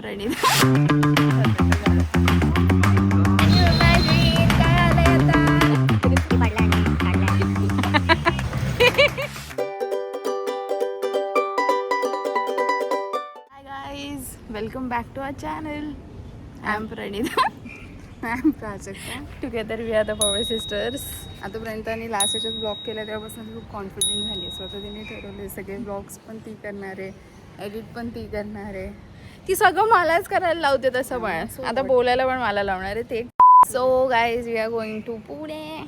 Welcome back to our channel. I am Pranita. I am Prajakta. Together we are the power sisters. आता प्रणिताने last याच्यात blog केला तेव्हापासून खूप कॉन्फिडंट झाली आहे. स्वतः तिने ठरवले सगळे ब्लॉग्स पण ती करणार आहे, एडिट पण ती करणार आहे. ती सगळं मलाच करायला लावते तसं पण. आता बोलायला पण मला लावणार आहे ते. So guys we are going to Pune.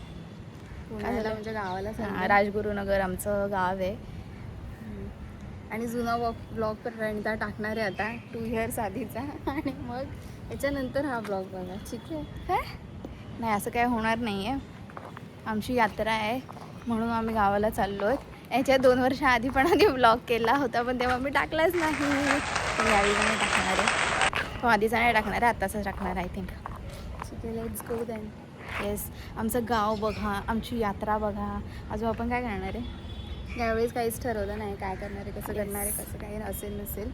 पुण्याला म्हणजे गावाला सांगा. राजगुरुनगर आमचं गाव आहे. आणि जुना ब्लॉग पण प्रणिता टाकणार आहे आता 2 इयर्स आधीचा. आणि मग याच्यानंतर हा ब्लॉग बघा. ठीक आहे काय नाही, असं काय होणार नाही आहे. आमची यात्रा आहे म्हणून आम्ही गावाला चाललो आहे. याच्या 2 वर्ष आधी पण आधी ब्लॉग केला होता, पण तेव्हा मी टाकलाच नाही. पण यावेळी नाही टाकणार आहे. तो आधीचा नाही टाकणार आहे, आत्ताच टाकणार आहे आय थिंक. ठीक आहे, लेट्स गो देन. येस, आमचं गाव बघा, आमची यात्रा बघा. अजून आपण काय करणार आहे? यावेळेस काहीच ठरवलं नाही काय करणार आहे, कसं करणार आहे, कसं काही असेल नसेल.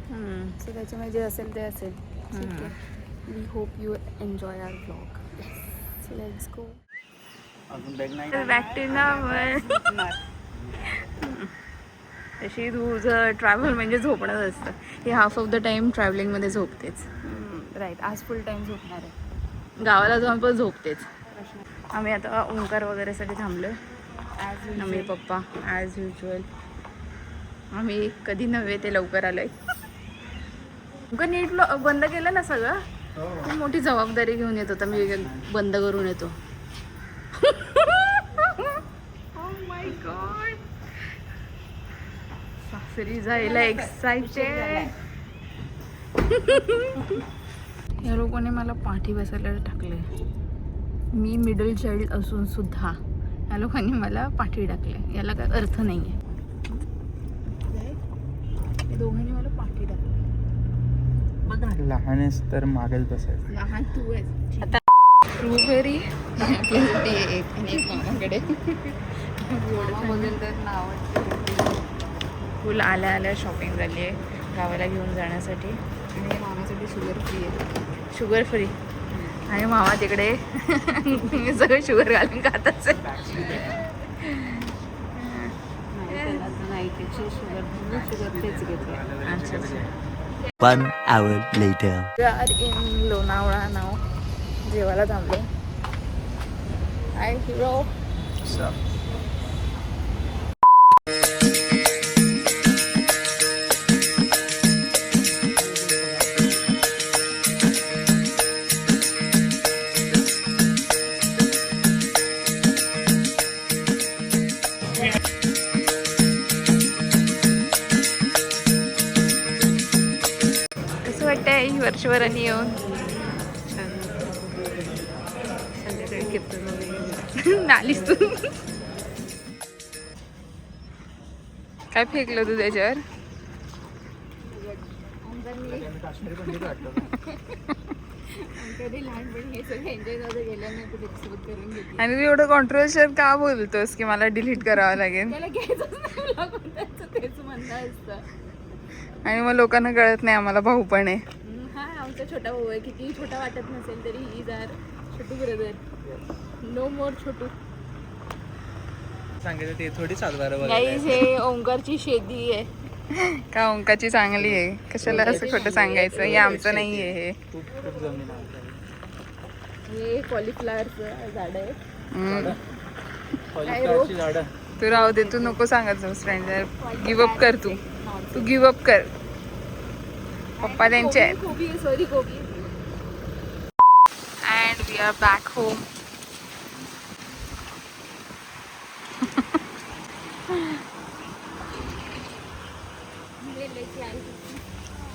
सो त्याच्यामुळे जे असेल ते असेल. ठीक आहे. We hope you enjoy our blog. So let's go. Back to normal. तशी तुझं ट्रॅव्हल म्हणजे झोपणंच असतं. हे हाफ ऑफ द टाईम ट्रॅव्हलिंगमध्ये झोपतेच. राईट, आज फुल टाईम झोपणार आहे. गावाला जाऊन पण झोपतेच. आम्ही आता ओंकार वगैरेसाठी थांबलो. Mummy papa as usual. आम्ही कधी नव्हे ते लवकर आलोय. ओंकार नीट बंद केलं ना सगळं. खूप मोठी जबाबदारी घेऊन येत होता. मी बंद करून येतो. सासरी जायला एक्साइटेड. या लोकांनी मला पाठी बसायला टाकले. मी मिडल चाइल्ड असून सुद्धा या लोकांनी मला पाठी टाकले. याला काय अर्थ नाही आहे. दोघांनी मला पाठी टाकले. लहान आहेस तर मागेच बसायचं. लहान तू आहेस. आता स्ट्रॉबेरी एक मामाकडे बघेल तर नाव फुल आल्या आल्या शॉपिंग झाली आहे गावाला घेऊन जाण्यासाठी. आणि मामासाठी शुगर फ्री आहे. Sugar free. आणि मामा तिकडे मी सगळं शुगर घालून खातच आहे. नाही त्याची शुगर तेच घेतलं. अच्छा. 1 hour later. We are in Lonavala नाव. जेवायला थांबलो. Hi hero. वाटतंय वर्षभराने येऊन. नालीस तू. काय फेकलं तू त्याच्यावर? कधी लहानपणी हे सगळं एन्जॉय नव्हतं गेलं नाही कुठे सोबत करून घेतली. आणि तू एवढं कॉन्ट्रोवर्शियल का बोलतोस की मला डिलीट करावं लागेल? त्याला घ्यायचंच नाही लागून त्याचं तेच म्हणणं असतं. आणि मग लोकांना कळत नाही आम्हाला भाऊ पण आहे. हा आमचा छोटा भाऊ आहे. किती छोटा वाटत नसेल तरी ही जर छोटू ब्रदर. नो मोर छोटू. सांगितलं ते थोडी सातबारा गाईज हे ओंकारची शेती आहे. का ओंकारची चांगली आहे? कशाला असं खोटं सांगायचं? हे आमचं नाही आहे. हे खूप जमीन आहे. हे कॉलीफ्लॉवरचं झाड आहे. कॉलीफ्लॉवरची झाडं. तू राहू दे, तू नको सांगत जाऊ फ्रेंड. गिव्हअप कर. तू गिव्हअप कर. पप्पा त्यांचे आहेत. कोबी सॉरी कोबी. And we are back home.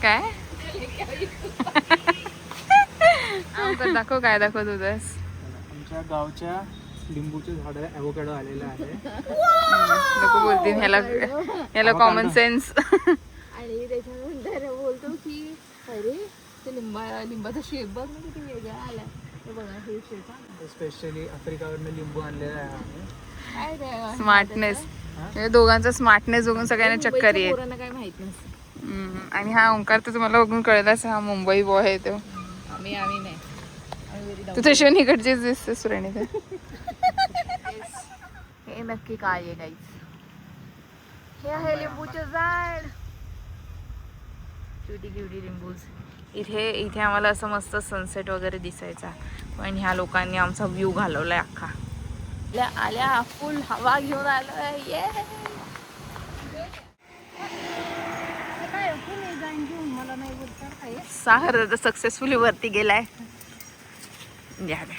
काय दाखव, काय दाखवत होतास? आमच्या गावच्या लिंबूचे झाड ॲव्होकॅडो आलेलं आहे. नको बोलतील ह्याला कॉमन सेन्स. आणि त्याच्यानंतर बोलतो की अरे ते लिंबाचा शेप बघ ना किती वेगळा आला. हे बघा हे शेप स्पेशली आफ्रिकावरनं लिंबू आणलेला आहे. स्मार्टनेस. दोघांचा स्मार्टनेस बघून सगळ्यांना चक्कर येईल. पोरांना काय माहित नसतं. आणि हा ओंकार तर तुम्हाला बघून कळलाच, हा मुंबई बॉय आहे तो. आम्ही नाही तू तशी निकडचीच दिसते सुरणी. हे नक्की काय आहे गाईस? हे आहे लिंबूचे झाड, क्युटी क्युटी लिंबूज. इथे आम्हाला असं मस्त सनसेट वगैरे दिसायचा, पण ह्या लोकांनी आमचा व्ह्यू घालवलाय अख्खा. आल्या फुल हवा घेऊन आलोय. ये सागर दादा सक्सेसफुली वरती गेलाय. द्या द्या.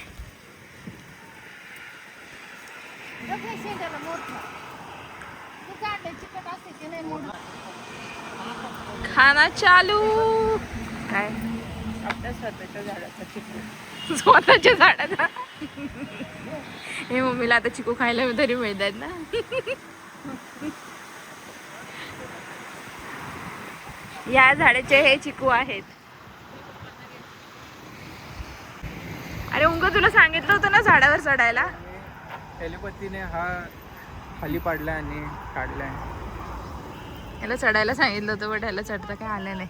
खाना चालू. काय आपल्या स्वतःच्या झाडाचा चिकू, स्वतःच्या झाडाचा. हे मम्मीला आता चिकू खायला तरी मिळतात ना. या झाडाचे हे चिकू आहेत. अरे उंग तुला सांगितलं होतं ना झाडावर चढायला. हेलिपतीने हा खाली पाडलाय आणि काढलाय. याला चढायला सांगितलं होतं, बट याला चढता काय आलं नाही.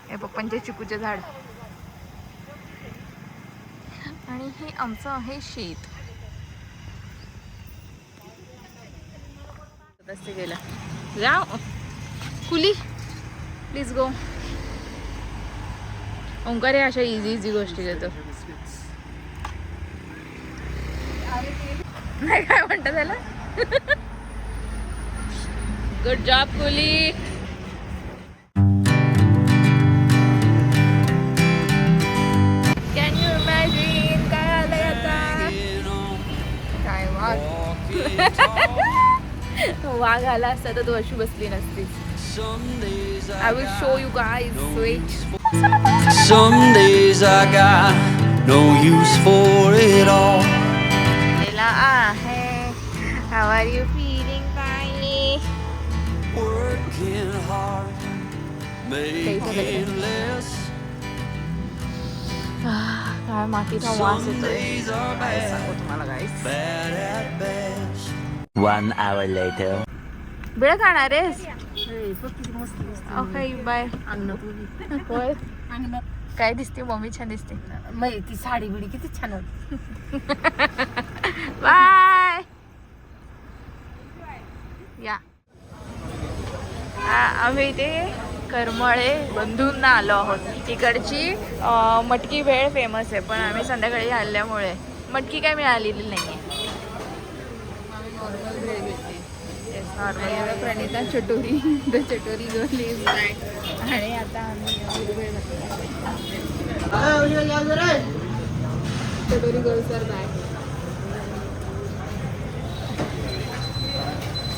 हे पप्पांचे चिकूचे झाड. आणि हे आमचं आहे शेत. रस्ते गेला जा कुली, प्लीज गो. ओंकार हे अशा इझी गोष्टी देतो. नाही काय म्हणतात त्याला. गुड जॉब कुली. कॅन यू इमॅजिन काय आलंय आता. काय वाघ आला असता तर तू अशी बसली नसतीस. I will show you guys. Wait. Some days I got no use for it all. Ella आहे. How are you feeling, Tiny? Working hard, making less. काय मातीचा वास येतोय. काय सांगू तुम्हाला गाईस. Bad at best. 1 hour later. वेळ खाणार आहेस. Okay bye. होय काय दिसते मम्मी, छान दिसते. ती साडी बिडी किती छान होती. बाय. या आम्ही इथे करमळे बंधूंना आलो आहोत. इकडची मटकी भेळ फेमस आहे, पण आम्ही संध्याकाळी आल्यामुळे मटकी काय मिळालेली नाहीये. Pranita Chatori the Chatori girl is back. आणि आता आम्ही चटोरी गर्ल्स आर बॅक.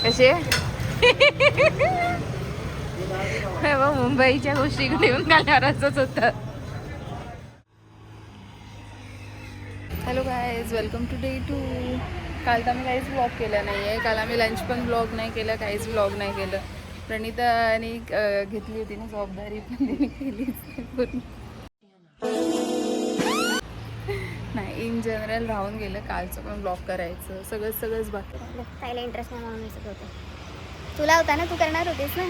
कसे मुंबईच्या गोष्टी घेऊन घालणार असंच होतं. Hello guys, welcome to day 2. काल तर आम्ही काहीच ब्लॉग केला नाही आहे. काल आम्ही लंच पण ब्लॉग नाही केलं, काहीच ब्लॉग नाही केलं. प्रणिताने घेतली होती ना जबाबदारी, पण तिने केलीच नाही. इन जनरल राहून गेलं कालचं पण ब्लॉग करायचं. सगळंच बाकी. खायला इंटरेस्ट नाही म्हणून सगळं होतं. तुला होता ना, तू करणार होतीस ना.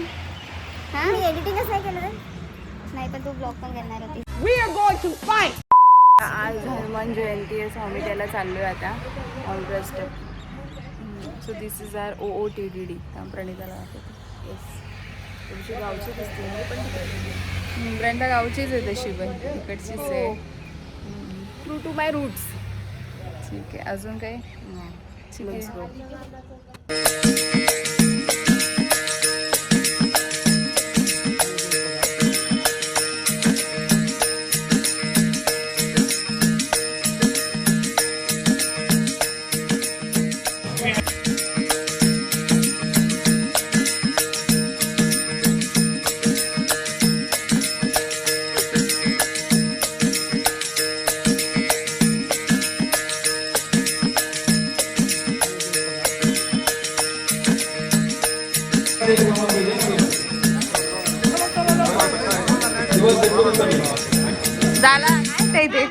हां मी एडिटिंगच नाही केलं रे. नाही पण तू ब्लॉग पण करणार होती. आज हनुमान जयंती आहे, सो आम्ही त्याला चाललो आहे आता ऑलरेस्ट. So this is our OOTDD. प्रणिताला दाखवते. येस, तुमची गावची दिसते म्हणजे पण प्रणिता गावचीच आहे तशी, पण इकडचीच आहे. True to my roots. ठीक आहे, अजून काही ठीक आहे. झाला ते इथे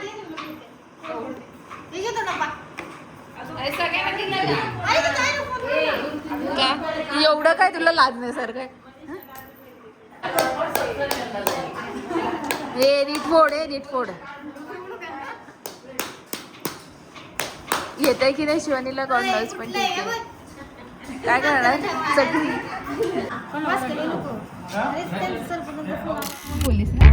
का एवढं काय तुला लाजण्यासारखं आहे. हे नीट फोड आहे, नीट फोड. येत आहे की नाही शिवानीला कॉर्नर्स, पण ठीक आहे. काय करणार सगळी बोलीस ना.